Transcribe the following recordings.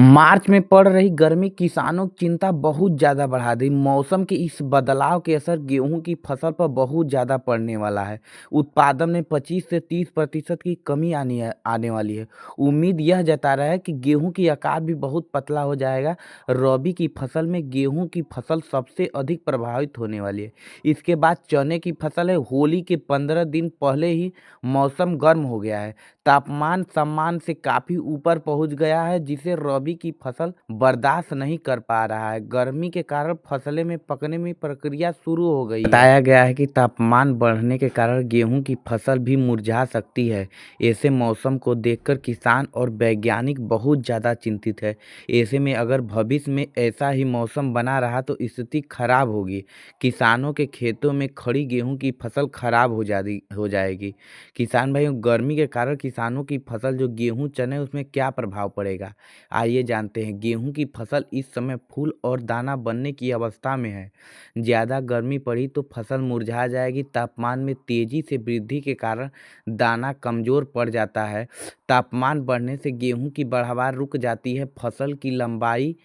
मार्च में पड़ रही गर्मी किसानों की चिंता बहुत ज़्यादा बढ़ा दी। मौसम के इस बदलाव के असर गेहूं की फसल पर बहुत ज़्यादा पड़ने वाला है। उत्पादन में 25 से 30% की कमी आने वाली है। उम्मीद यह जता रहा है कि गेहूं की आकार भी बहुत पतला हो जाएगा। रबी की फसल में गेहूं की फसल सबसे अधिक प्रभावित होने वाली है। इसके बाद चने की फसल है। होली के 15 दिन पहले ही मौसम गर्म हो गया है। तापमान सामान्य से काफ़ी ऊपर पहुंच गया है, जिसे रबी की फसल बर्दाश्त नहीं कर पा रहा है। गर्मी के कारण फसलें में पकने में प्रक्रिया शुरू हो गई है। बताया गया है कि तापमान बढ़ने के कारण गेहूं की फसल भी मुरझा सकती है। ऐसे मौसम को देखकर किसान और वैज्ञानिक बहुत ज़्यादा चिंतित है। ऐसे में अगर भविष्य में ऐसा ही मौसम बना रहा तो स्थिति खराब होगी। किसानों के खेतों में खड़ी गेहूं की फसल खराब हो जाएगी। किसान भाइयों, गर्मी के कारण किसानों की फसल जो गेहूं चने उसमें क्या प्रभाव पड़ेगा, आइए जानते हैं। गेहूं की फसल इस समय फूल और दाना बनने की अवस्था में है। ज़्यादा गर्मी पड़ी तो फसल मुरझा जाएगी। तापमान में तेजी से वृद्धि के कारण दाना कमज़ोर पड़ जाता है। तापमान बढ़ने से गेहूं की पैदावार रुक जाती है। फसल की लंबाई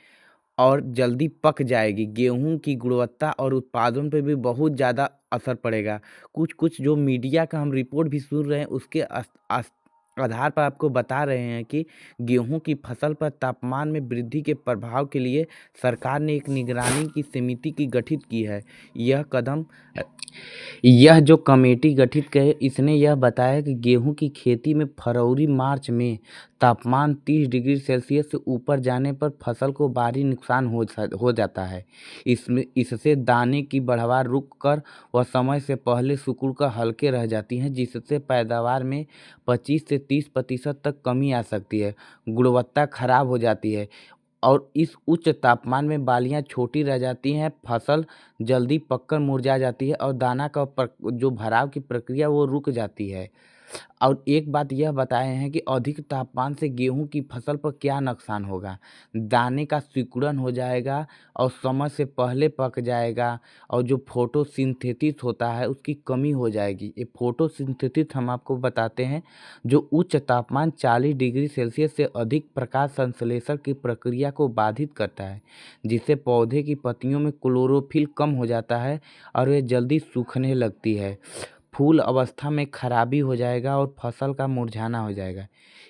और जल्दी पक जाएगी। गेहूँ की गुणवत्ता और उत्पादन पे भी बहुत ज़्यादा असर पड़ेगा। कुछ-कुछ जो मीडिया का हम रिपोर्ट भी सुन रहे हैं, उसके आधार पर आपको बता रहे हैं कि गेहूँ की फसल पर तापमान में वृद्धि के प्रभाव के लिए सरकार ने एक निगरानी की समिति की गठित की है। यह कदम यह जो कमेटी गठित की है, इसने यह बताया कि गेहूं की खेती में फरवरी-मार्च में तापमान 30 डिग्री सेल्सियस से ऊपर जाने पर फसल को भारी नुकसान हो जाता है। इससे दाने की पैदावार रुक कर वह समय से पहले सिकुड़कर हल्के रह जाती हैं, जिससे पैदावार में 25 से 30% तक कमी आ सकती है। गुणवत्ता खराब हो जाती है और इस उच्च तापमान में बालियाँ छोटी रह जाती हैं, फसल जल्दी पककर मुरझा जाती है और दाना का जो भराव की प्रक्रिया वो रुक जाती है। और एक बात यह बताए हैं कि अधिक तापमान से गेहूँ की फसल पर क्या नुकसान होगा। दाने का सिकुड़न हो जाएगा और समय से पहले पक जाएगा और जो फोटोसिंथेसिस होता है उसकी कमी हो जाएगी। ये फोटोसिंथेसिस हम आपको बताते हैं, जो उच्च तापमान 40 डिग्री सेल्सियस से अधिक प्रकाश संश्लेषण की प्रक्रिया को बाधित करता है, जिससे पौधे की पत्तियों में क्लोरोफिल कम हो जाता है और वे जल्दी सूखने लगती है। फूल अवस्था में खराबी हो जाएगा और फसल का मुरझाना हो जाएगा।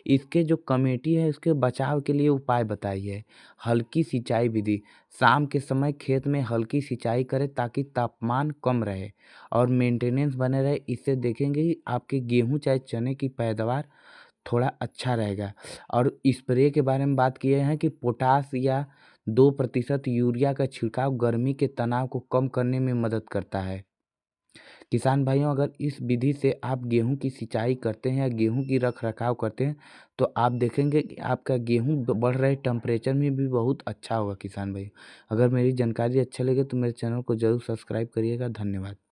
इसके जो कमेटी है उसके बचाव के लिए उपाय बताइए। हल्की सिंचाई विधि, शाम के समय खेत में हल्की सिंचाई करें ताकि तापमान कम रहे और मेंटेनेंस बने रहे। इससे देखेंगे कि आपके गेहूं चाहे चने की पैदावार थोड़ा अच्छा रहेगा। और स्प्रे के बारे में बात किए हैं कि पोटाश या 2% यूरिया का छिड़काव गर्मी के तनाव को कम करने में मदद करता है। किसान भाइयों, अगर इस विधि से आप गेहूँ की सिंचाई करते हैं या गेहूँ की रख-रखाव करते हैं, तो आप देखेंगे कि आपका गेहूँ बढ़ रहे टेम्परेचर में भी बहुत अच्छा होगा किसान भाई। अगर मेरी जानकारी अच्छा लगे तो मेरे चैनल को ज़रूर सब्सक्राइब करिएगा। धन्यवाद।